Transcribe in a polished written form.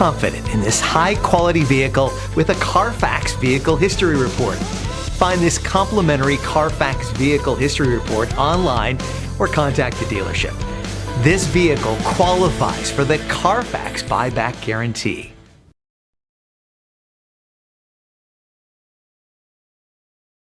confident in this high-quality vehicle with a Carfax Vehicle History Report. Find this complimentary Carfax Vehicle History Report online or contact the dealership. This vehicle qualifies for the Carfax Buyback Guarantee.